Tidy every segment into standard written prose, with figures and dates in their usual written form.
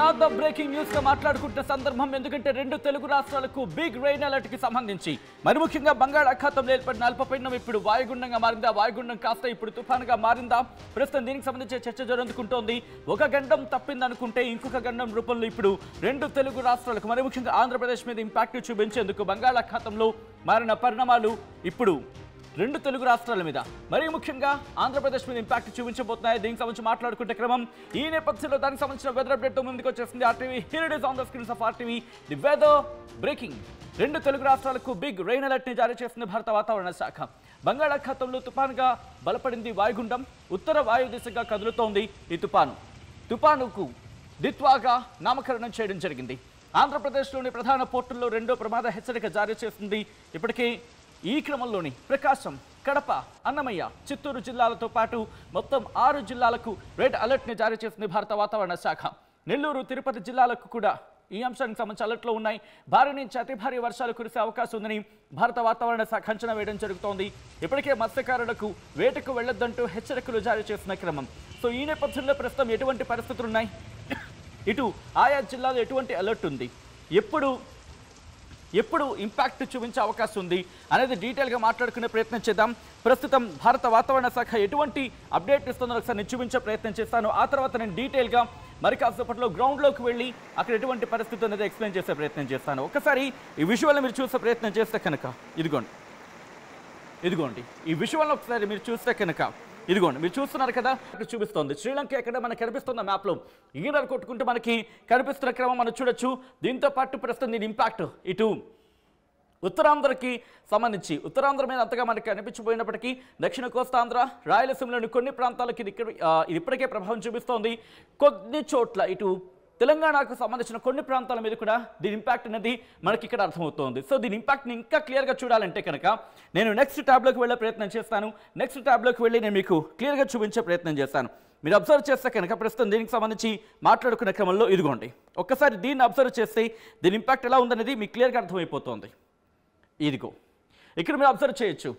తర్వాత breaking news గా మాట్లాడుకుంటున్న సందర్భం ఎందుకంటే రెండు తెలుగు రాష్ట్రాలకు బిగ్ రెయిన్ అలర్ట్ కి సంబంధించి మరి ముఖ్యంగా బంగాళాఖాతంలో ఏర్పడిన అల్పపీడనం ఇప్పుడు వాయుగుండంగా మారిందా, వాయుగుండం కాస్త ఇప్పుడు తుఫానుగా మారిందా, ప్రస్తుతం దీనికి సంబంధించి చర్చ జరుగుతుంటోంది. ఒక గండం తప్పిందనుకుంటే ఇంకొక గండం రూపంలో ఇప్పుడు రెండు తెలుగు రాష్ట్రాలకు మరి ముఖ్యంగా ఆంధ్రప్రదేశ్ మీద ఇంపాక్ట్ చూపించేందుకు బంగాళాఖాతంలో మారిన పరిణామాలు ఇప్పుడు రెండు తెలుగు రాష్ట్రాల మీద మరీ ముఖ్యంగా ఆంధ్రప్రదేశ్ మీద ఇంపాక్ట్ చూపించబోతున్నాయి. దీనికి సంబంధించి మాట్లాడుకుంటే క్రమం ఈ నేపథ్యంలో దానికి సంబంధించిన వెదర్ అప్డేట్ ముందుకు వచ్చేసింది. RTV here it is on the screens of RTV the weather breaking. రెండు తెలుగు రాష్ట్రాలకు బిగ్ రెయిన్ అలర్ట్ ని జారీ చేసింది భారత వాతావరణ శాఖ. బంగాళాఖాతంలో తుఫానుగా బలపడింది వాయుగుండం. ఉత్తర వాయు దిశగా కదులుతోంది ఈ తుఫానుకు దిత్వాగా నామకరణం చేయడం జరిగింది. ఆంధ్రప్రదేశ్లోని ప్రధాన పోర్టుల్లో రెండో ప్రమాద హెచ్చరిక జారీ చేసింది. ఇప్పటికే ఈ క్రమంలోని ప్రకాశం, కడప, అన్నమయ్య, చిత్తూరు జిల్లాలతో పాటు మొత్తం 6 జిల్లాలకు రెడ్ అలర్ట్ని జారీ చేసింది భారత వాతావరణ శాఖ. నెల్లూరు, తిరుపతి జిల్లాలకు కూడా ఈ అంశానికి సంబంధించి అలర్ట్లో ఉన్నాయి. భారీ నుంచి అతి భారీ వర్షాలు కురిసే అవకాశం ఉందని భారత వాతావరణ శాఖ అంచనా వేయడం జరుగుతోంది. ఇప్పటికే మత్స్యకారులకు వేటకు వెళ్లొద్దంటూ హెచ్చరికలు జారీ చేసిన క్రమం. సో ఈ నేపథ్యంలో ప్రస్తుతం ఎటువంటి పరిస్థితులు ఉన్నాయి, ఇటు ఆయా జిల్లాలో ఎటువంటి అలర్ట్ ఉంది, ఎప్పుడు ఇంపాక్ట్ చూపించే అవకాశం ఉంది అనేది డీటెయిల్గా మాట్లాడుకునే ప్రయత్నం చేద్దాం. ప్రస్తుతం భారత వాతావరణ శాఖ ఎటువంటి అప్డేట్ ఇస్తుందో ఒకసారి నేను చూపించే ప్రయత్నం చేస్తాను. ఆ తర్వాత నేను డీటెయిల్గా మరి కాసేపట్లో గ్రౌండ్లోకి వెళ్ళి అక్కడ ఎటువంటి పరిస్థితి అనేది ఎక్స్ప్లెయిన్ చేసే ప్రయత్నం చేస్తాను. ఒకసారి ఈ విజువల్ని మీరు చూసే ప్రయత్నం చేస్తే కనుక ఇదిగోండి ఈ విజువల్ని ఒకసారి మీరు చూస్తే కనుక ఇదిగోండి మీరు చూస్తున్నారు కదా, చూపిస్తోంది శ్రీలంక ఎక్కడ మనకు కనిపిస్తున్న మ్యాప్లో ఈనర్ కొట్టుకుంటూ మనకి కనిపిస్తున్న క్రమం మనం చూడొచ్చు. దీంతో పాటు ప్రస్తుతం దీని ఇంపాక్ట్ ఇటు ఉత్తరాంధ్రకి సంబంధించి ఉత్తరాంధ్ర మీద అంతగా మనకి కనిపించబోయినప్పటికీ దక్షిణ కోస్తాంధ్ర, రాయలసీమలోని కొన్ని ప్రాంతాలకి ఇది ఇప్పటికే ప్రభావం చూపిస్తోంది. కొన్ని చోట్ల ఇటు తెలంగాణకు సంబంధించిన కొన్ని ప్రాంతాల మీద కూడా దీని ఇంపాక్ట్ అనేది మనకి ఇక్కడ అర్థమవుతోంది. సో దీని ఇంపాక్ట్ని ఇంకా క్లియర్గా చూడాలంటే కనుక నేను నెక్స్ట్ ట్యాబ్లోకి వెళ్ళే ప్రయత్నం చేస్తాను. నెక్స్ట్ ట్యాబ్లోకి వెళ్ళి నేను మీకు క్లియర్గా చూపించే ప్రయత్నం చేస్తాను. మీరు అబ్జర్వ్ చేస్తే కనుక ప్రస్తుతం దీనికి సంబంధించి మాట్లాడుకునే క్రమంలో ఇదిగోండి ఒక్కసారి దీన్ని అబ్జర్వ్ చేస్తే దీని ఇంపాక్ట్ ఎలా ఉందనేది మీకు క్లియర్గా అర్థమైపోతుంది. ఇదిగో ఇక్కడ మీరు అబ్జర్వ్ చేయొచ్చు.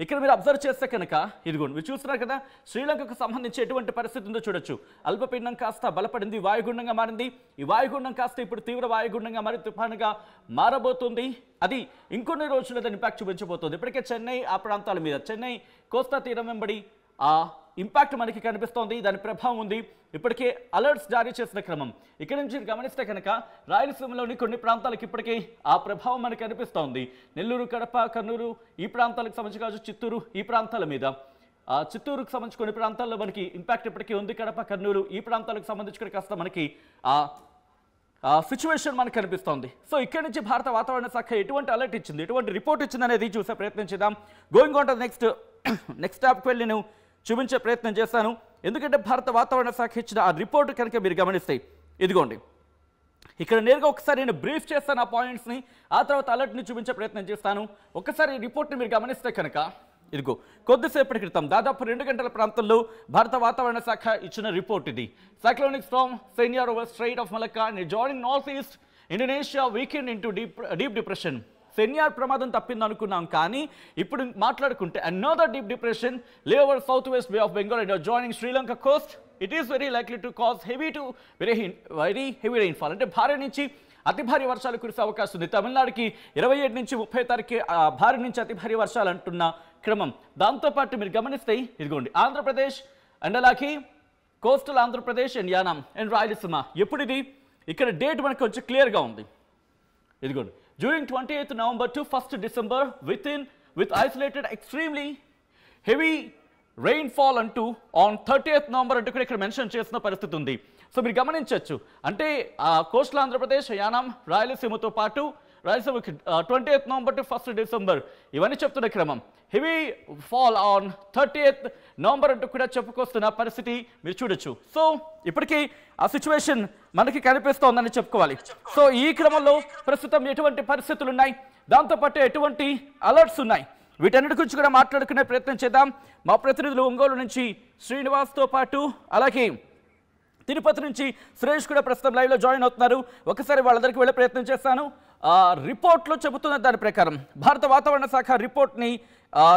ఇక్కడ మీరు అబ్జర్వ్ చేస్తే కనుక ఇదిగోండి మీరు చూస్తున్నారు కదా, శ్రీలంకకు సంబంధించి ఎటువంటి పరిస్థితి ఉందో చూడొచ్చు. అల్పపీడనం కాస్త బలపడింది, వాయుగుండంగా మారింది. ఈ వాయుగుండం కాస్త ఇప్పుడు తీవ్ర వాయుగుండంగా మరి తుఫానుగా మారబోతుంది. అది ఇంకొన్ని రోజుల్లో దాని ఇంపాక్ట్ చూపించబోతుంది. ఇప్పటికే చెన్నై ఆ ప్రాంతాల మీద, చెన్నై కోస్తా తీరం వెంబడి ఆ ఇంపాక్ట్ మనకి కనిపిస్తోంది, దాని ప్రభావం ఉంది. ఇప్పటికే అలర్ట్స్ జారీ చేసిన క్రమం ఇక్కడ నుంచి గమనిస్తే కనుక రాయలసీమలోని కొన్ని ప్రాంతాలకు ఇప్పటికే ఆ ప్రభావం మనకి కనిపిస్తోంది. నెల్లూరు, కడప, కర్నూలు ఈ ప్రాంతాలకు సంబంధించి కావచ్చు, చిత్తూరు ఈ ప్రాంతాల మీద, చిత్తూరుకు సంబంధించి కొన్ని ప్రాంతాల్లో మనకి ఇంపాక్ట్ ఇప్పటికీ ఉంది. కడప, కర్నూలు ఈ ప్రాంతాలకు సంబంధించి కూడా కాస్త మనకి సిచ్యువేషన్ మనకు కనిపిస్తోంది. సో ఇక్కడ నుంచి భారత వాతావరణ శాఖ ఎటువంటి అలర్ట్ ఇచ్చింది, ఎటువంటి రిపోర్ట్ ఇచ్చింది అనేది చూసే ప్రయత్నం చేద్దాం. గోయింగ్ ఆన్ టు నెక్స్ట్ స్టాప్కి వెళ్ళి నేను చూపించే ప్రయత్నం చేస్తాను. ఎందుకంటే భారత వాతావరణ శాఖ ఇచ్చిన ఆ రిపోర్ట్ కనుక మీరు గమనిస్తే ఇదిగోండి ఇక్కడ నేరుగా ఒకసారి నేను బ్రీఫ్ చేస్తాను ఆ పాయింట్స్ని, ఆ తర్వాత అలర్ట్ని చూపించే ప్రయత్నం చేస్తాను. ఒకసారి రిపోర్ట్ని మీరు గమనిస్తే కనుక ఇదిగో కొద్దిసేపటి క్రితం దాదాపు 2 గంటల ప్రాంతంలో భారత వాతావరణ శాఖ ఇచ్చిన రిపోర్ట్ ఇది. Cyclonic storm Senyar over strait of Malacca and joining north east Indonesia weakened into deep depression. Senyar ప్రమాదం తప్పింది అనుకున్నాం, కానీ ఇప్పుడు మాట్లాడుకుంటే another deep depression lay over south west bay of Bengal and joining Sri Lanka coast. It is very likely to cause heavy to very heavy rainfall, అంటే భారీ నుంచి అతి భారీ వర్షాలు కురిసే అవకాశం ఉంది. తమిళనాడుకి 27 నుంచి 30 తారీఖు భారీ నుంచి అతి భారీ వర్షాలు అంటున్న క్రమం. దాంతోపాటు మీరు గమనిస్తే ఇదిగోండి ఆంధ్రప్రదేశ్ అండ్ అలాగే coastal Andhra Pradesh and Yanam and Rayalaseema. ఎప్పుడు ఇది ఇక్కడ డేట్ మనకు కొంచెం క్లియర్గా ఉంది. ఇదిగోండి during 28th November to 1st December with isolated extremely heavy rainfall అంటూ on 30th November అంటూ కూడా ఇక్కడ మెన్షన్ చేసిన పరిస్థితి ఉంది. సో మీరు గమనించవచ్చు, అంటే కోస్టల్ ఆంధ్రప్రదేశ్, యానాం, రాయలసీమతో పాటు రాయలసీమకి 20th November to 1st December ఇవన్నీ చెప్తున్న క్రమం. Heavy fall on 30th November అంటూ కూడా చెప్పుకొస్తున్న పరిస్థితి మీరు చూడొచ్చు. సో ఇప్పటికీ ఆ సిచ్యువేషన్ మనకి కనిపిస్తోందని చెప్పుకోవాలి. సో ఈ క్రమంలో ప్రస్తుతం ఎటువంటి పరిస్థితులు ఉన్నాయి, దాంతోపాటు ఎటువంటి అలర్ట్స్ ఉన్నాయి, వీటన్నిటి గురించి కూడా మాట్లాడుకునే ప్రయత్నం చేద్దాం. మా ప్రతినిధులు ఒంగోలు నుంచి శ్రీనివాస్తో పాటు అలాగే తిరుపతి నుంచి సురేష్ కూడా ప్రస్తుతం లైవ్లో జాయిన్ అవుతున్నారు. ఒకసారి వాళ్ళందరికీ వెళ్ళే ప్రయత్నం చేస్తాను. రిపోర్ట్లో చెబుతున్న దాని ప్రకారం భారత వాతావరణ శాఖ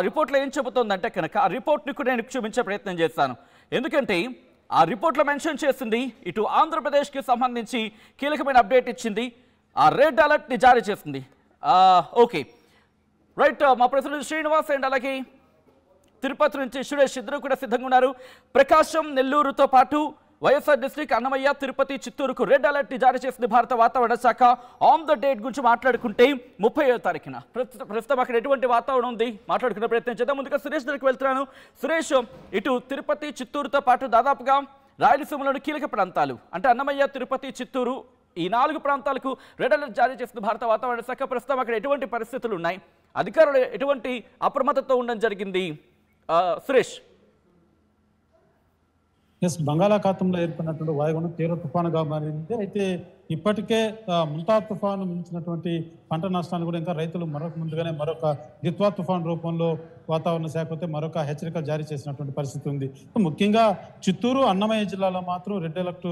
రిపోర్ట్లో ఏం చెబుతుందంటే కనుక ఆ రిపోర్ట్ని కూడా నేను చూపించే ప్రయత్నం చేస్తాను. ఎందుకంటే ఆ రిపోర్ట్లో మెన్షన్ చేసింది. ఇటు ఆంధ్రప్రదేశ్కి సంబంధించి కీలకమైన అప్డేట్ ఇచ్చింది. ఆ రెడ్ అలర్ట్ని జారీ చేసింది. ఓకే రైట్, మా ప్రతినిధి శ్రీనివాస్ అండ్ అలాగే తిరుపతి నుంచి సురేష్ ఇద్దరు కూడా సిద్ధంగా ఉన్నారు. ప్రకాశం, నెల్లూరుతో పాటు వైఎస్ఆర్ డిస్ట్రిక్ట్, అన్నమయ్య, తిరుపతి, చిత్తూరుకు రెడ్ అలర్ట్ జారీ చేసింది భారత వాతావరణ శాఖ. ఆన్ ద డేట్ గురించి మాట్లాడుకుంటే 30వ తారీఖున ప్రస్తుతం అక్కడ ఎటువంటి వాతావరణం ఉంది మాట్లాడుకునే ప్రయత్నం చేద్దాం. ముందుగా సురేష్ దగ్గరికి వెళ్తున్నాను. సురేష్, ఇటు తిరుపతి, చిత్తూరుతో పాటు దాదాపుగా రాయలసీమలోని కీలక ప్రాంతాలు అంటే అన్నమయ్య, తిరుపతి, చిత్తూరు ఈ 4 ప్రాంతాలకు రెడ్ అలర్ట్ జారీ చేసింది భారత వాతావరణ శాఖ. ప్రస్తుతం అక్కడ ఎటువంటి పరిస్థితులు ఉన్నాయి, అధికారులు ఎటువంటి అప్రమత్తతో ఉండడం జరిగింది సురేష్? బంగాళాఖాతంలో ఏర్పడినటువంటి వాయుగుండం తీవ్ర తుఫానుగా మారింది. అయితే ఇప్పటికే ముంతా తుఫాను మించినటువంటి పంట నష్టాన్ని కూడా ఇంకా రైతులు ముందుగానే మరొక దిత్వా తుఫాన్ రూపంలో వాతావరణ శాఖ అయితే మరొక హెచ్చరికలు జారీ చేసినటువంటి పరిస్థితి ఉంది. ముఖ్యంగా చిత్తూరు, అన్నమయ్య జిల్లాలో మాత్రం రెడ్ అలర్ట్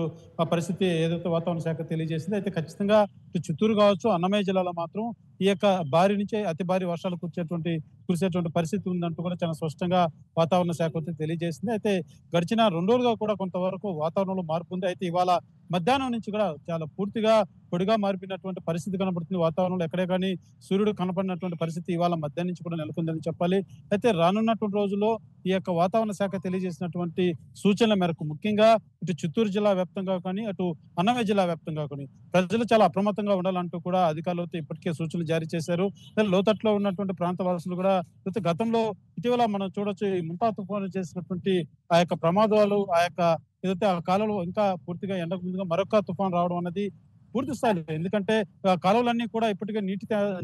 పరిస్థితి ఏదైతే వాతావరణ శాఖ తెలియజేసింది. అయితే ఖచ్చితంగా చిత్తూరు కావచ్చు, అన్నమయ్య జిల్లాలో మాత్రం ఈ యొక్క భారీ నుంచి అతి భారీ వర్షాలు కురిసేటువంటి పరిస్థితి ఉందంటూ కూడా చాలా స్పష్టంగా వాతావరణ శాఖ అయితే తెలియజేసింది. అయితే గడిచిన 2 రోజులుగా కూడా కొంతవరకు వాతావరణంలో మార్పు ఉంది. అయితే ఇవాళ మధ్యాహ్నం నుంచి కూడా చాలా పూర్తిగా పొడిగా మారిపోయినటువంటి పరిస్థితి కనబడుతుంది. వాతావరణంలో ఎక్కడే కానీ సూర్యుడు కనపడినటువంటి పరిస్థితి ఇవాళ మధ్యాహ్నం నుంచి కూడా నెలకొందని చెప్పాలి. అయితే రానున్నటువంటి రోజుల్లో ఈ యొక్క వాతావరణ శాఖ తెలియజేసినటువంటి సూచనల మేరకు ముఖ్యంగా ఇటు చిత్తూరు జిల్లా వ్యాప్తంగా కానీ అటు అన్నమయ్య జిల్లా వ్యాప్తంగా కానీ ప్రజలు చాలా అప్రమత్తంగా ఉండాలంటూ కూడా అధికారులతో ఇప్పటికే సూచనలు జారీ చేశారు. లోతట్లో ఉన్నటువంటి ప్రాంత వాసులు కూడా గతంలో ఇటీవల మనం చూడొచ్చు ఈ ముంతా తుఫాను చేసినటువంటి ఆ యొక్క ప్రమాదాలు, ఆ యొక్క ఏదైతే ఆ కాలంలో ఇంకా పూర్తిగా ఎండకు ముందుగా మరొక తుఫాను రావడం అనేది పూర్తి స్థాయిలో, ఎందుకంటే కాలువలన్నీ కూడా ఇప్పటికే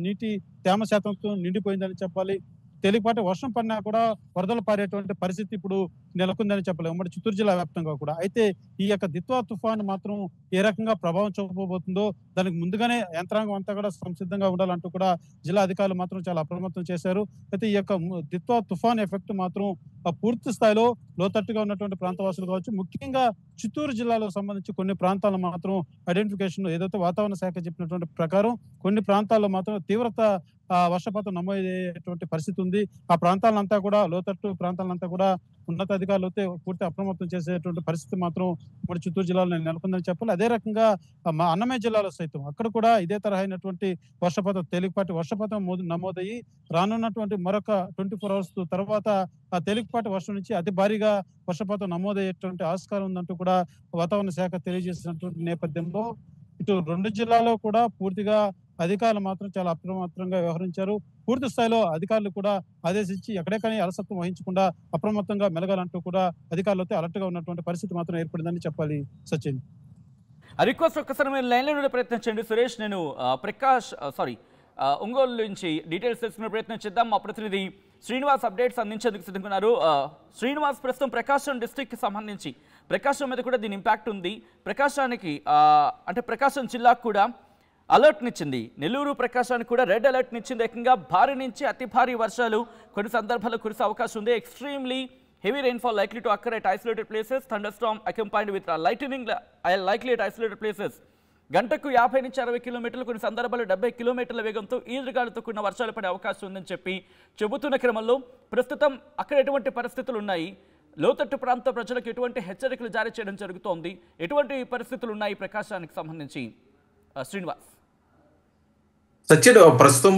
నీటి తేమ శాతంతో నిండిపోయిందని చెప్పాలి. తేలికపాటి వర్షం పడినా కూడా వరదలు పారేటువంటి పరిస్థితి ఇప్పుడు నెలకొందని చెప్పలేము ఉమ్మడి చిత్తూరు జిల్లా వ్యాప్తంగా కూడా. అయితే ఈ యొక్క దిత్వా తుఫాను మాత్రం ఏ రకంగా ప్రభావం చూపబోతుందో దానికి ముందుగానే యంత్రాంగం అంతా కూడా సంసిద్ధంగా ఉండాలంటూ కూడా జిల్లా అధికారులు మాత్రం చాలా అప్రమత్తం చేశారు. అయితే ఈ యొక్క దిత్వా తుఫాన్ ఎఫెక్ట్ మాత్రం పూర్తి స్థాయిలో లోతట్టుగా ఉన్నటువంటి ప్రాంతవాసులు కావచ్చు, ముఖ్యంగా చిత్తూరు జిల్లాలో సంబంధించి కొన్ని ప్రాంతాల్లో మాత్రం ఐడెంటిఫికేషన్ ఏదైతే వాతావరణ శాఖ చెప్పినటువంటి ప్రకారం కొన్ని ప్రాంతాల్లో మాత్రం తీవ్రత వర్షపాతం నమోదయ్యేటువంటి పరిస్థితి ఉంది. ఆ ప్రాంతాలంతా కూడా లోతట్టు ప్రాంతాలంతా కూడా ఉన్నతాధికారులు అయితే పూర్తి అప్రమత్తం చేసేటువంటి పరిస్థితి మాత్రం ఇప్పుడు చిత్తూరు జిల్లాలో నెలకొందని చెప్పాలి. అదే రకంగా మా అన్నమయ్య జిల్లాలో సైతం అక్కడ కూడా ఇదే తరహా అయినటువంటి తేలికపాటి వర్షపాతం నమోదయ్యి రానున్నటువంటి మరొక 24 hours తర్వాత ఆ తేలికపాటి వర్షం నుంచి అతి భారీగా వర్షపాతం నమోదయ్యేటువంటి ఆస్కారం ఉందంటూ కూడా వాతావరణ శాఖ తెలియజేసినటువంటి నేపథ్యంలో ఇటు 2 జిల్లాలో కూడా పూర్తిగా అధికారులు మాత్రం చాలా అప్రమత్తంగా వ్యవహరించారు. పూర్తి స్థాయిలో అధికారులు కూడా ఆదేశించి ఎక్కడెక్కడీ అలసత్వం వహించకుండా అప్రమత్తంగా మెలగాలంటూ కూడా అధికారులతో అలర్ట్ గా ఉన్నటువంటి పరిస్థితి మాత్రం ఏర్పడిందని చెప్పాలి. సచిన్, రిక్వెస్ట్ ఒక్కసారి మీరు లైన్లో నుండి ప్రయత్నించండి. సురేష్, నేను ఒంగోలు నుంచి డీటెయిల్స్ తెలుసుకునే ప్రయత్నం చేద్దాం. మా ప్రతినిధి శ్రీనివాస్ అప్డేట్స్ అందించేందుకు సిద్ధంగా. శ్రీనివాస్, ప్రస్తుతం ప్రకాశం డిస్ట్రిక్ట్కి సంబంధించి ప్రకాశం మీద కూడా దీని ఇంపాక్ట్ ఉంది. ప్రకాశానికి అంటే ప్రకాశం జిల్లాకు కూడా అలర్ట్నిచ్చింది. నెల్లూరు, ప్రకాశానికి కూడా రెడ్ అలర్ట్నిచ్చింది. ఏకంగా భారీ నుంచి అతి భారీ వర్షాలు కొన్ని సందర్భాల్లో కురిసే అవకాశం ఉంది. Extremely heavy rainfall likely to occur at isolated places. Thunderstorm accompanied with lightning likely at isolated places. గంటకు 50 నుంచి 60 కిలోమీటర్లు, కొన్ని సందర్భాల్లో 70 కిలోమీటర్ల వేగంతో ఈదురుగాలులతో కూడిన వర్షాలు పడే అవకాశం ఉందని చెబుతున్న క్రమంలో ప్రస్తుతం అక్కడ ఎటువంటి పరిస్థితులు ఉన్నాయి, లోతట్టు ప్రాంత ప్రజలకు ఎటువంటి హెచ్చరికలు జారీ చేయడం జరుగుతోంది, ఎటువంటి పరిస్థితులు ఉన్నాయి ప్రకాశానికి సంబంధించి? శ్రీనివాస్. సచిన్, ప్రస్తుతం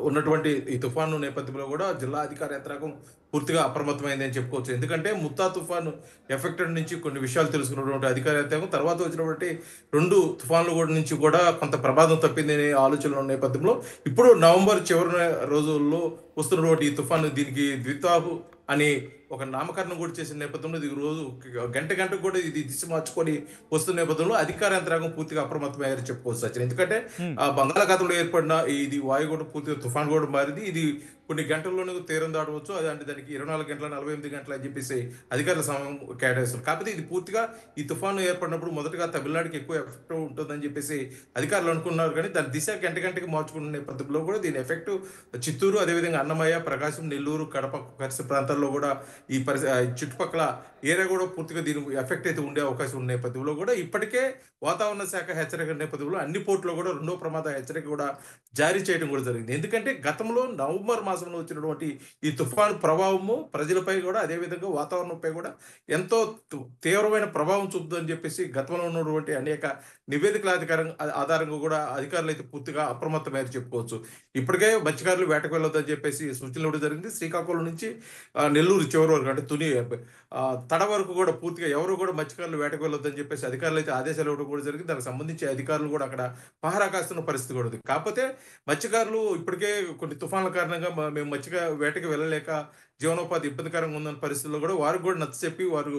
ఉన్నటువంటి ఈ తుఫాను నేపథ్యంలో కూడా జిల్లా అధికార యంత్రాంగం పూర్తిగా అప్రమత్తమైంది అని చెప్పుకోవచ్చు. ఎందుకంటే ముత్తా తుఫాను ఎఫెక్టెడ్ నుంచి కొన్ని విషయాలు తెలుసుకున్నటువంటి అధికార యంత్రాంగం తర్వాత వచ్చినటువంటి 2 తుఫాన్లు కూడా నుంచి కూడా కొంత ప్రమాదం తప్పింది అనే ఆలోచన నేపథ్యంలో ఇప్పుడు నవంబర్ చివరి రోజుల్లో వస్తున్నటువంటి ఈ తుఫాను దీనికి ద్వితాహు అని ఒక నామకరణం కూడా చేసిన నేపథ్యంలో ఇది రోజు గంటకు కూడా ఇది దిశ మార్చుకొని వస్తున్న నేపథ్యంలో అధికార యంత్రాంగం పూర్తిగా అప్రమత్తమయ్యారని చెప్పుకోవచ్చు సచిన్. ఎందుకంటే బంగాళాఖాతంలో ఏర్పడిన ఇది వాయుగుండం పూర్తిగా తుఫాన్ కూడా మారింది. ఇది కొన్ని గంటల్లోనే తీరం దాటవచ్చు. అది అంటే దానికి 24 గంటల 48 గంటలు అని చెప్పేసి అధికారుల సమయం కేటాయిస్తారు. కాకపోతే ఇది పూర్తిగా ఈ తుఫాను ఏర్పడినప్పుడు మొదటగా తమిళనాడుకి ఎక్కువ ఎఫెక్ట్ ఉంటుందని చెప్పేసి అధికారులు అనుకున్నారు. కానీ దాని దిశ గంటకి మార్చుకున్న నేపథ్యంలో కూడా దీని ఎఫెక్ట్ చిత్తూరు, అదేవిధంగా అన్నమయ్య, ప్రకాశం, నెల్లూరు, కడప పరిసర ప్రాంతాల్లో కూడా ఈ చుట్టుపక్కల ఏరియా కూడా పూర్తిగా దీని ఎఫెక్ట్ అయితే ఉండే అవకాశం ఉన్న నేపథ్యంలో కూడా ఇప్పటికే వాతావరణ శాఖ హెచ్చరిక నేపథ్యంలో అన్ని పోర్టులో కూడా 2వ ప్రమాద హెచ్చరిక కూడా జారీ చేయడం కూడా జరిగింది. ఎందుకంటే గతంలో నవంబర్ మాసంలో వచ్చినటువంటి ఈ తుఫాను ప్రభావము ప్రజలపై కూడా అదేవిధంగా వాతావరణంపై కూడా ఎంతో తీవ్రమైన ప్రభావం చూపుతుందని చెప్పేసి గతంలో ఉన్నటువంటి అనేక నివేదికల ఆధారంగా కూడా అధికారులు అయితే పూర్తిగా అప్రమత్తమయ్యారు చెప్పుకోవచ్చు. ఇప్పటికే మత్స్యకారులు వేటకు వెళ్ళొద్దని చెప్పేసి సూచనలు ఇవ్వడం జరిగింది. శ్రీకాకుళం నుంచి నెల్లూరు చివరి వరకు అంటే తుని తడ వరకు కూడా పూర్తిగా ఎవరు కూడా మత్స్యకారులు వేటకు వెళ్ళొద్దని చెప్పేసి అధికారులు అయితే ఆదేశాలు ఇవ్వడం కూడా జరిగింది. దానికి సంబంధించి అధికారులు కూడా అక్కడ పహరా కాస్తున్న పరిస్థితి కూడా ఉంది. కాకపోతే మత్స్యకారులు ఇప్పటికే కొన్ని తుఫాన్ల కారణంగా మేము వేటకి వెళ్ళలేక జీవనోపాధి ఇబ్బందికరంగా ఉందన్న పరిస్థితుల్లో కూడా వారికి కూడా నచ్చ చెప్పి వారు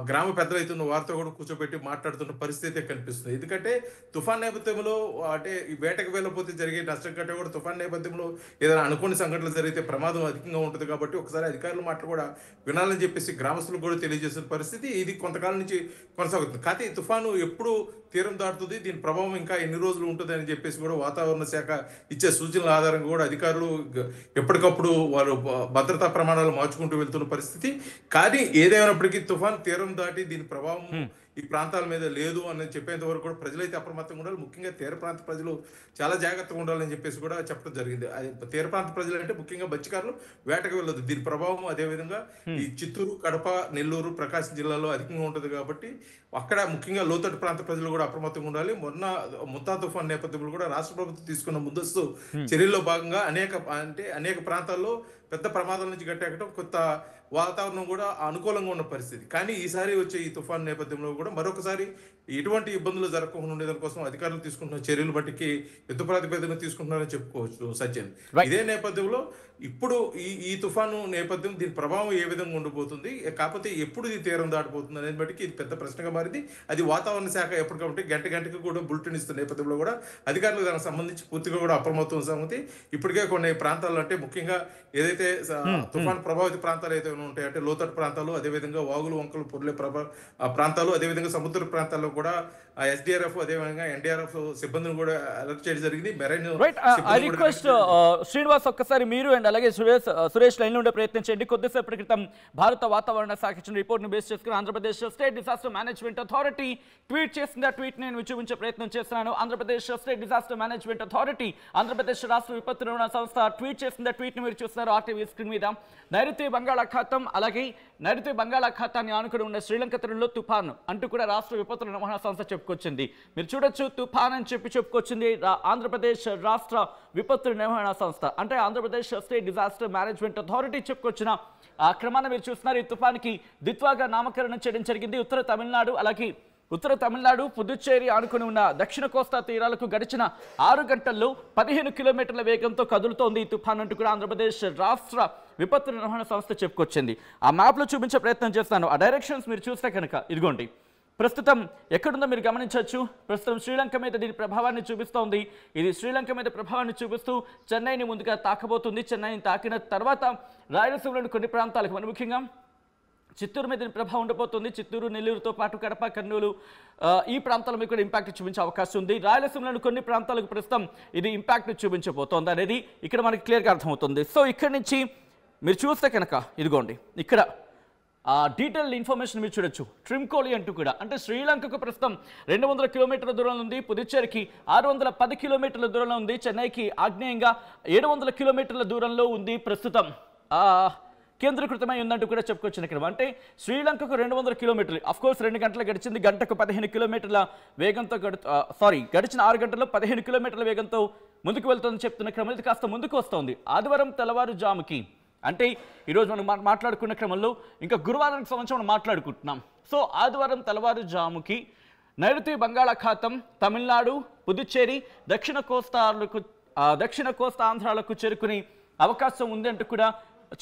గ్రామ పెద్దలైతున్న వారితో కూడా కూర్చోబెట్టి మాట్లాడుతున్న పరిస్థితి కనిపిస్తుంది. ఎందుకంటే తుఫాన్ నేపథ్యంలో అంటే ఈ వేటకు వెళ్ళకపోతే జరిగే నష్టం కంటే కూడా తుఫాన్ నేపథ్యంలో ఏదైనా అనుకోని సంఘటనలు జరిగితే ప్రమాదం అధికంగా ఉంటుంది. కాబట్టి ఒకసారి అధికారుల మాటలు కూడా వినాలని చెప్పేసి గ్రామస్తులకు కూడా తెలియజేసిన పరిస్థితి ఇది కొంతకాలం నుంచి కొనసాగుతుంది. కాకపోతే ఈ తుఫాను ఎప్పుడు తీరం దాటుతుంది, దీని ప్రభావం ఇంకా ఎన్ని రోజులు ఉంటుంది అని చెప్పేసి కూడా వాతావరణ శాఖ ఇచ్చే సూచనల ఆధారంగా కూడా అధికారులు ఎప్పటికప్పుడు వారు భద్రతా ప్రమాణాలు మార్చుకుంటూ వెళ్తున్న పరిస్థితి. కానీ ఏదేమైనప్పటికీ తుఫాన్ తీరం దాటి దీని ప్రభావం ఈ ప్రాంతాల మీద లేదు అని చెప్పేంత వరకు కూడా ప్రజలైతే అప్రమత్తంగా ఉండాలి. ముఖ్యంగా తీర ప్రాంత ప్రజలు చాలా జాగ్రత్తగా ఉండాలని చెప్పేసి కూడా చెప్పడం జరిగింది. తీర ప్రాంత ప్రజలు అంటే ముఖ్యంగా మత్స్యకారులు వేటకు వెళ్ళదు. దీని ప్రభావం అదేవిధంగా ఈ చిత్తూరు, కడప, నెల్లూరు, ప్రకాశం జిల్లాలో అధికంగా ఉంటుంది. కాబట్టి అక్కడ ముఖ్యంగా లోతట్టు ప్రాంత ప్రజలు కూడా అప్రమత్తంగా ఉండాలి. మొన్న ముత్తా తుఫాన్ నేపథ్యంలో కూడా రాష్ట్ర ప్రభుత్వం తీసుకున్న ముందస్తు చర్యల్లో భాగంగా అనేక ప్రాంతాల్లో పెద్ద ప్రమాదాల నుంచి గట్టెక్కడం, కొత్త వాతావరణం కూడా అనుకూలంగా ఉన్న పరిస్థితి. కానీ ఈసారి వచ్చే ఈ తుఫాన్ నేపథ్యంలో కూడా మరొకసారి ఎటువంటి ఇబ్బందులు జరగకుండా ఉండేదాని కోసం అధికారులు తీసుకుంటున్న చర్యలు బట్టికి యుద్ధ ప్రాతిపదికన తీసుకుంటున్నారని చెప్పుకోవచ్చు సజ్జన్. ఇదే నేపథ్యంలో ఇప్పుడు ఈ తుఫాను నేపథ్యం దీని ప్రభావం ఏ విధంగా ఉండబోతుంది, కాకపోతే ఎప్పుడు ఇది తీరం దాటిపోతుంది అనేది బట్టి ఇది పెద్ద ప్రశ్నగా మారింది. అది వాతావరణ శాఖ ఎప్పటికంటే గంటకి కూడా బులెటిన్ ఇస్తున్న నేపథ్యంలో కూడా అధికారులు దానికి సంబంధించి పూర్తిగా కూడా అప్రమత్తం సంగతి. ఇప్పటికే కొన్ని ప్రాంతాల్లో అంటే ముఖ్యంగా ఏదైతే తుఫాను ప్రభావిత ప్రాంతాలు అయితే ఉంటాయి అంటే లోతట్టు ప్రాంతాలు, అదేవిధంగా వాగులు వంకలు పొర్లే ప్రాంతాలు, అదేవిధంగా సముద్ర ప్రాంతాల్లో కూడా ఎస్డిఆర్ఎఫ్ అదేవిధంగా ఎన్డీఆర్ఎఫ్ సిబ్బందిని కూడా అలర్ట్ చేయడం జరిగింది. శ్రీనివాస్ ఒక్కసారి మీరు అండ్ అలాగే సురేష్ లైన్ లో ఉండే ప్రయత్నం చేయండి. కొద్దిసేపటి క్రితం భారత వాతావరణ శాఖ ఇచ్చిన రిపోర్ట్ ను బేస్ చేసుకుని Andhra Pradesh state disaster management authority tweet చేసింది. ఆ ట్వీట్ నేను చూపించే ప్రయత్నం చేస్తున్నాను. Andhra Pradesh state disaster management authority, Andhra Pradesh రాష్ట్ర విపత్తు నిర్వహణ సంస్థ ట్వీట్ చేసింది. ఆ ట్వీట్ ని మీరు చూస్తున్నారు ఆర్టీవీ స్క్రీన్ మీద. నైరుతి బంగాళాఖాతం అలాగే నైరుతి బంగాళాఖాతాన్ని ఆనుకుని ఉన్న శ్రీలంక తీరంలో తుఫాను అంటూ కూడా రాష్ట్ర విపత్తు నిర్వహణ సంస్థ చెప్పుకొచ్చింది. మీరు చూడొచ్చు తుఫాన్ అని చెప్పుకొచ్చింది ఆంధ్రప్రదేశ్ రాష్ట్ర విపత్తు నిర్వహణ సంస్థ, అంటే Andhra Pradesh state disaster management authority చెప్పుకొచ్చిన ఆ క్రమాన్ని మీరు చూస్తున్నారు. ఈ తుఫానికి దిత్వాగా నామకరణం చేయడం జరిగింది. ఉత్తర తమిళనాడు పుదుచ్చేరి ఆనుకుని ఉన్న దక్షిణ కోస్తా తీరాలకు గడిచిన 6 గంటల్లో 15 కిలోమీటర్ల వేగంతో కదులుతోంది ఈ తుఫాన్ అంటూ కూడా ఆంధ్రప్రదేశ్ రాష్ట్ర విపత్తు నిర్వహణ సంస్థ చెప్పుకొచ్చింది. ఆ మ్యాప్లో చూపించే ప్రయత్నం చేస్తాను. ఆ డైరెక్షన్స్ మీరు చూస్తే కనుక ఇదిగోండి, ప్రస్తుతం ఎక్కడుందో మీరు గమనించవచ్చు. ప్రస్తుతం శ్రీలంక మీద దీని ప్రభావాన్ని చూపిస్తోంది. ఇది శ్రీలంక మీద ప్రభావాన్ని చూపిస్తూ చెన్నైని ముందుగా తాకబోతుంది. చెన్నైని తాకిన తర్వాత రాయలసీమలోని కొన్ని ప్రాంతాలకు మరి ముఖ్యంగా చిత్తూరు మీద దీని ప్రభావం ఉండబోతుంది. చిత్తూరు, నెల్లూరుతో పాటు కడప, కర్నూలు ఈ ప్రాంతాల మీద కూడా ఇంపాక్ట్ చూపించే అవకాశం ఉంది. రాయలసీమలోని కొన్ని ప్రాంతాలకు ప్రస్తుతం ఇది ఇంపాక్ట్ చూపించబోతోంది అనేది ఇక్కడ మనకి క్లియర్గా అర్థమవుతుంది. సో ఇక్కడి నుంచి మీరు చూస్తే కనుక ఇదిగోండి, ఇక్కడ డీటెయిల్ ఇన్ఫర్మేషన్ మీరు చూడొచ్చు. ట్రిమ్కోలి అంటూ కూడా, అంటే శ్రీలంకకు ప్రస్తుతం 200 కిలోమీటర్ల దూరంలో ఉంది, పుదుచ్చేరికి 610 కిలోమీటర్ల దూరంలో ఉంది, చెన్నైకి ఆగ్నేయంగా 700 కిలోమీటర్ల దూరంలో ఉంది. ప్రస్తుతం కేంద్రీకృతమై ఉందంటూ కూడా చెప్పుకొచ్చిన క్రమం. అంటే శ్రీలంకకు 200 కిలోమీటర్లు, అఫ్కోర్స్ 2 గంటలు గడిచింది, గంటకు 15 కిలోమీటర్ల వేగంతో గడిచిన 6 గంటల్లో 15 కిలోమీటర్ల వేగంతో ముందుకు వెళ్తుందని చెప్తున్న క్రమం. ఇది కాస్త ముందుకు వస్తోంది. ఆదివారం తెల్లవారుజాముకి, అంటే ఈరోజు మనం మాట్లాడుకున్న క్రమంలో ఇంకా గురువారానికి సంబంధించి మనం మాట్లాడుకుంటున్నాం. సో ఆదివారం తెల్లవారుజాముకి నైరుతి బంగాళాఖాతం తమిళనాడు, పుదుచ్చేరి, దక్షిణ కోస్తా ఆంధ్రాలకు చేరుకునే అవకాశం ఉంది అంటూ కూడా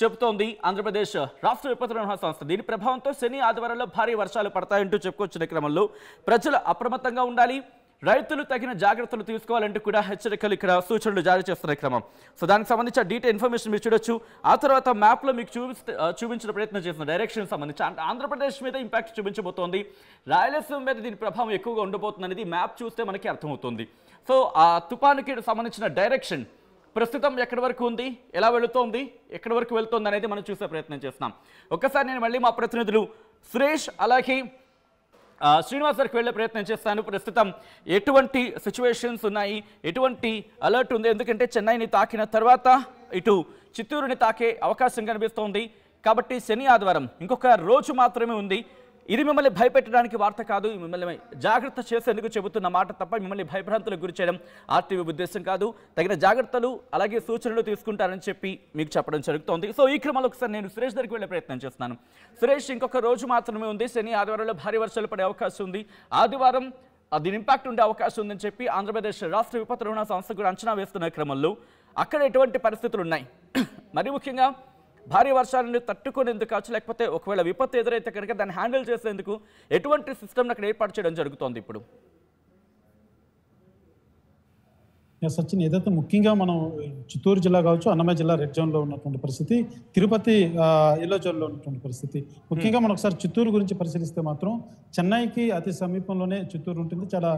చెబుతోంది ఆంధ్రప్రదేశ్ రాష్ట్ర విపత్తు నిర్వహణ సంస్థ. దీని ప్రభావంతో శని, ఆదివారంలో భారీ వర్షాలు పడతాయంటూ చెప్పుకొచ్చిన క్రమంలో ప్రజలు అప్రమత్తంగా ఉండాలి, రైతులు తగిన జాగ్రత్తలు తీసుకోవాలంటూ కూడా హెచ్చరికలు ఇక్కడ సూచనలు జారీ చేస్తున్న క్రమం. సో దానికి సంబంధించిన డీటెయిల్ ఇన్ఫర్మేషన్ మీరు చూడొచ్చు. ఆ తర్వాత మ్యాప్లో మీకు చూపించిన ప్రయత్నం చేస్తున్న డైరెక్షన్ సంబంధించి ఆంధ్రప్రదేశ్ మీద ఇంపాక్ట్ చూపించబోతోంది, రాయలసీమ మీద దీని ప్రభావం ఎక్కువగా ఉండబోతుంది అనేది మ్యాప్ చూస్తే మనకి అర్థమవుతుంది. సో ఆ తుఫానుకి సంబంధించిన డైరెక్షన్ ప్రస్తుతం ఎక్కడి వరకు ఉంది, ఎలా వెళుతోంది, ఎక్కడి వరకు వెళ్తోంది అనేది మనం చూసే ప్రయత్నం చేస్తున్నాం. ఒక్కసారి నేను మళ్ళీ మా ప్రతినిధులు సురేష్ అలాగే శ్రీనివాస్ గారికి వెళ్ళే ప్రయత్నం చేస్తాను. ప్రస్తుతం ఎటువంటి సిచ్యువేషన్స్ ఉన్నాయి, ఎటువంటి అలర్ట్ ఉంది, ఎందుకంటే చెన్నైని తాకిన తర్వాత ఇటు చిత్తూరుని తాకే అవకాశం కనిపిస్తోంది. కాబట్టి శని ఆదివారం ఇంకొక రోజు మాత్రమే ఉంది. ఇది మిమ్మల్ని భయపెట్టడానికి వార్త కాదు, మిమ్మల్ని జాగ్రత్త చేసేందుకు చెబుతున్న మాట తప్ప మిమ్మల్ని భయభ్రాంతులకు గురి చేయడం ఆర్టీవీ ఉద్దేశం కాదు. తగిన జాగ్రత్తలు అలాగే సూచనలు తీసుకుంటారని చెప్పి మీకు చెప్పడం జరుగుతోంది. సో ఈ క్రమంలో ఒకసారి నేను సురేష్ దగ్గరికి వెళ్ళే ప్రయత్నం చేస్తున్నాను. సురేష్, ఇంకొక రోజు మాత్రమే ఉంది. శని ఆదివారంలో భారీ వర్షాలు పడే అవకాశం ఉంది. ఆదివారం దీని ఇంపాక్ట్ ఉండే అవకాశం ఉందని చెప్పి ఆంధ్రప్రదేశ్ రాష్ట్ర విపత్తు నిర్వహణ సంస్థ కూడా అంచనా వేస్తున్న క్రమంలో అక్కడ ఎటువంటి పరిస్థితులు ఉన్నాయి, మరి ముఖ్యంగా భారీ వర్షాలను తట్టుకునేందుకు కావచ్చు, లేకపోతే ఒకవేళ విపత్తు ఎదురైతే కనుక దాన్ని హ్యాండిల్ చేసేందుకు ఎటువంటి సిస్టమ్ని అక్కడ ఏర్పాటు చేయడం జరుగుతోంది ఇప్పుడు? సచిన్, ఏదైతే ముఖ్యంగా మనం చిత్తూరు జిల్లా కావచ్చు, అన్నమయ్య జిల్లా రెడ్ జోన్లో ఉన్నటువంటి పరిస్థితి, తిరుపతి ఎల్లో జోన్లో ఉన్నటువంటి పరిస్థితి. ముఖ్యంగా మనం ఒకసారి చిత్తూరు గురించి పరిశీలిస్తే మాత్రం చెన్నైకి అతి సమీపంలోనే చిత్తూరు ఉంటుంది. చాలా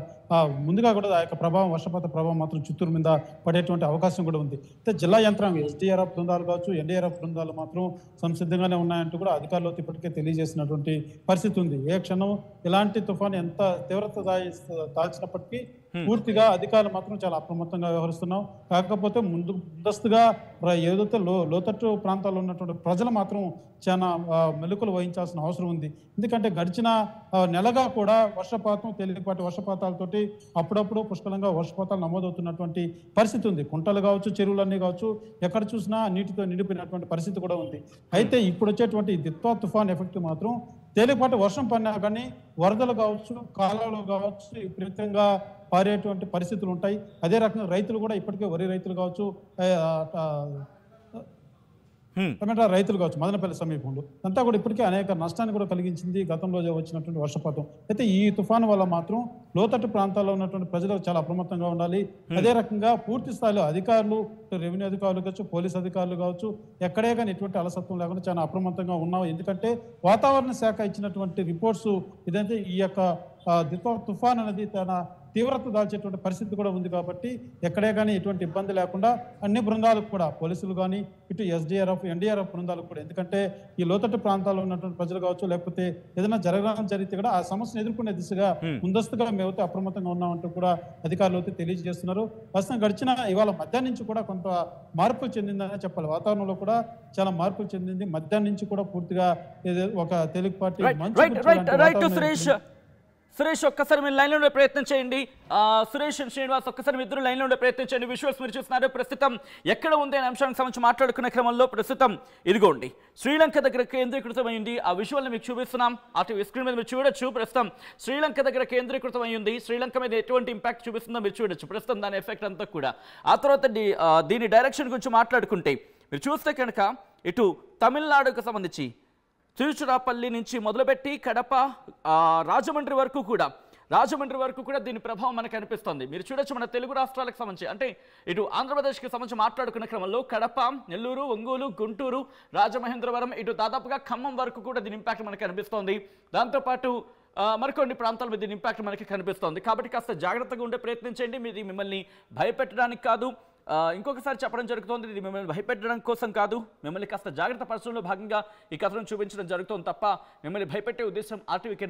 ముందుగా కూడా ఆ యొక్క ప్రభావం, వర్షపాత ప్రభావం మాత్రం చిత్తూరు మీద పడేటువంటి అవకాశం కూడా ఉంది. అయితే జిల్లా యంత్రాంగం ఎస్డీఆర్ఎఫ్ బృందాలు కావచ్చు, ఎన్డీఆర్ఎఫ్ బృందాలు మాత్రం సంసిద్ధంగానే ఉన్నాయంటూ కూడా అధికారులు ఇప్పటికే తెలియజేసినటువంటి పరిస్థితి ఉంది. ఏ క్షణం ఇలాంటి తుఫాను ఎంత తీవ్రత దాల్చినప్పటికీ పూర్తిగా అధికారులు మాత్రం చాలా అప్రమత్తంగా వ్యవహరిస్తున్నాం. కాకపోతే ముందస్తుగా ఏదైతే లోతట్టు ప్రాంతాల్లో ఉన్నటువంటి ప్రజలు మాత్రం చాలా మెలకువలు వహించాల్సిన అవసరం ఉంది. ఎందుకంటే గడిచిన నెలగా కూడా వర్షపాతం, తేలికపాటి వర్షపాతాలతోటి అప్పుడప్పుడు పుష్కలంగా వర్షపాతాలు నమోదవుతున్నటువంటి పరిస్థితి ఉంది. కుంటలు కావచ్చు, చెరువులన్నీ కావచ్చు, ఎక్కడ చూసినా నీటితో నిండిపోయినటువంటి పరిస్థితి కూడా ఉంది. అయితే ఇప్పుడు వచ్చేటువంటి దిత్వా తుఫాన్ ఎఫెక్ట్ మాత్రం తేలికపాటి వర్షం పడినా కానీ వరదలు కావచ్చు, కాలువలు కావచ్చు, విపరీతంగా పారేటువంటి పరిస్థితులు ఉంటాయి. అదే రకంగా రైతులు కూడా ఇప్పటికే వరి రైతులు కావచ్చు, టమాటా రైతులు కావచ్చు, మదనపల్లి సమీపంలో అంతా కూడా ఇప్పటికే అనేక నష్టాన్ని కూడా కలిగించింది గతంలో వచ్చినటువంటి వర్షపాతం. అయితే ఈ తుఫాను వల్ల మాత్రం లోతట్టు ప్రాంతాల్లో ఉన్నటువంటి ప్రజలు చాలా అప్రమత్తంగా ఉండాలి. అదే రకంగా పూర్తి స్థాయిలో అధికారులు, రెవెన్యూ అధికారులు కావచ్చు, పోలీస్ అధికారులు కావచ్చు, ఎక్కడే కానీ ఎటువంటి అలసత్వం లేకుండా చాలా అప్రమత్తంగా ఉన్నాం. ఎందుకంటే వాతావరణ శాఖ ఇచ్చినటువంటి రిపోర్ట్స్ ఇదంటే ఈ యొక్క తుఫాన్ అనేది తన తీవ్రత దాల్చేటువంటి పరిస్థితి కూడా ఉంది. కాబట్టి ఎక్కడే కానీ ఎటువంటి ఇబ్బంది లేకుండా అన్ని బృందాలకు కూడా, పోలీసులు కానీ, ఇటు ఎస్డీఆర్ఎఫ్, ఎన్డీఆర్ఎఫ్ బృందాలకు కూడా, ఎందుకంటే ఈ లోతట్టు ప్రాంతాల్లో ఉన్నటువంటి ప్రజలు కావచ్చు, లేకపోతే ఏదైనా జరిగితే కూడా ఆ సమస్యను ఎదుర్కొనే దిశగా ముందస్తుగా మేమైతే అప్రమత్తంగా ఉన్నామంటూ కూడా అధికారులు అయితే తెలియజేస్తున్నారు. ప్రస్తుతం గడిచిన ఇవాళ మధ్యాహ్నం నుంచి కూడా కొంత మార్పు చెందిందనే చెప్పాలి. వాతావరణంలో కూడా చాలా మార్పు చెందింది. మధ్యాహ్నం నుంచి కూడా పూర్తిగా ఒక తేలికపాటి సురేష్, ఒక్కసారి మీరు లైన్లో ఉండే ప్రయత్నం చేయండి. సురేష్, శ్రీనివాస్, ఒక్కసారి మీ ఇద్దరు లైన్లో ఉండే ప్రయత్నం చేయండి. విజువల్స్ మీరు చూస్తున్నారు. ప్రస్తుతం ఎక్కడ ఉంది అనే అంశానికి సంబంధించి మాట్లాడుకునే క్రమంలో ప్రస్తుతం ఇదిగోండి శ్రీలంక దగ్గర కేంద్రీకృతమైంది. ఆ విజువల్ని మీకు చూపిస్తున్నాం. అటు స్క్రీన్ మీద మీరు చూడొచ్చు. ప్రస్తుతం శ్రీలంక దగ్గర కేంద్రీకృతమైంది. శ్రీలంక మీద ఎటువంటి ఇంపాక్ట్ చూపిస్తుందో మీరు చూడొచ్చు. ప్రస్తుతం దాని ఎఫెక్ట్ అంతా కూడా. ఆ తర్వాత దీని డైరెక్షన్ గురించి మాట్లాడుకుంటే మీరు చూస్తే కనుక ఇటు తమిళనాడుకు సంబంధించి తిరుచురాపల్లి నుంచి మొదలుపెట్టి కడప, రాజమండ్రి వరకు కూడా దీని ప్రభావం మనకు అనిపిస్తుంది. మీరు చూడొచ్చు, మన తెలుగు రాష్ట్రాలకు సంబంధించి అంటే ఇటు ఆంధ్రప్రదేశ్కి సంబంధించి మాట్లాడుకున్న క్రమంలో కడప, నెల్లూరు, ఒంగోలు, గుంటూరు, రాజమహేంద్రవరం, ఇటు దాదాపుగా ఖమ్మం వరకు కూడా దీని ఇంపాక్ట్ మనకు కనిపిస్తోంది. దాంతోపాటు మరికొన్ని ప్రాంతాల మీద దీని ఇంపాక్ట్ మనకి కనిపిస్తోంది. కాబట్టి కాస్త జాగ్రత్తగా ఉండే ప్రయత్నం చేయండి. ఇది మిమ్మల్ని భయపెట్టడానికి కాదు, ఇంకొకసారి చెప్పడం జరుగుతోంది. ఇది మిమ్మల్ని భయపెట్టడం కోసం కాదు, మిమ్మల్ని కాస్త జాగ్రత్త పరచడంలో భాగంగా ఈ కథనం చూపించడం జరుగుతుంది తప్ప మిమ్మల్ని భయపెట్టే ఉద్దేశం ఆర్టీవీకి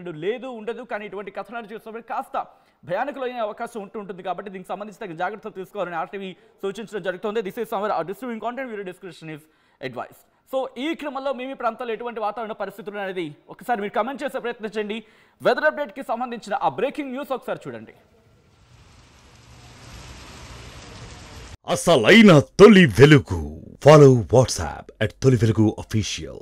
ఉండదు. కానీ ఇటువంటి కథనాలు చూస్తే కాస్త భయానకులైన అవకాశం ఉంటుంది. కాబట్టి దీనికి సంబంధించి తగిన జాగ్రత్తలు తీసుకోవాలని ఆర్టీవీ సూచించడం జరుగుతుంది. This is our distributing content, video description is advice. So ఈ క్రమంలో మీ ప్రాంతాల్లో ఎటువంటి వాతావరణ పరిస్థితులు అనేది ఒకసారి మీరు కమెంట్ చేసే ప్రయత్నం చేయండి. వెదర్ అప్డేట్కి సంబంధించిన ఆ బ్రేకింగ్ న్యూస్ ఒకసారి చూడండి. అసలైన తొలి వెలుగు. ఫాలో వాట్సాప్ @తొలి వెలుగు official.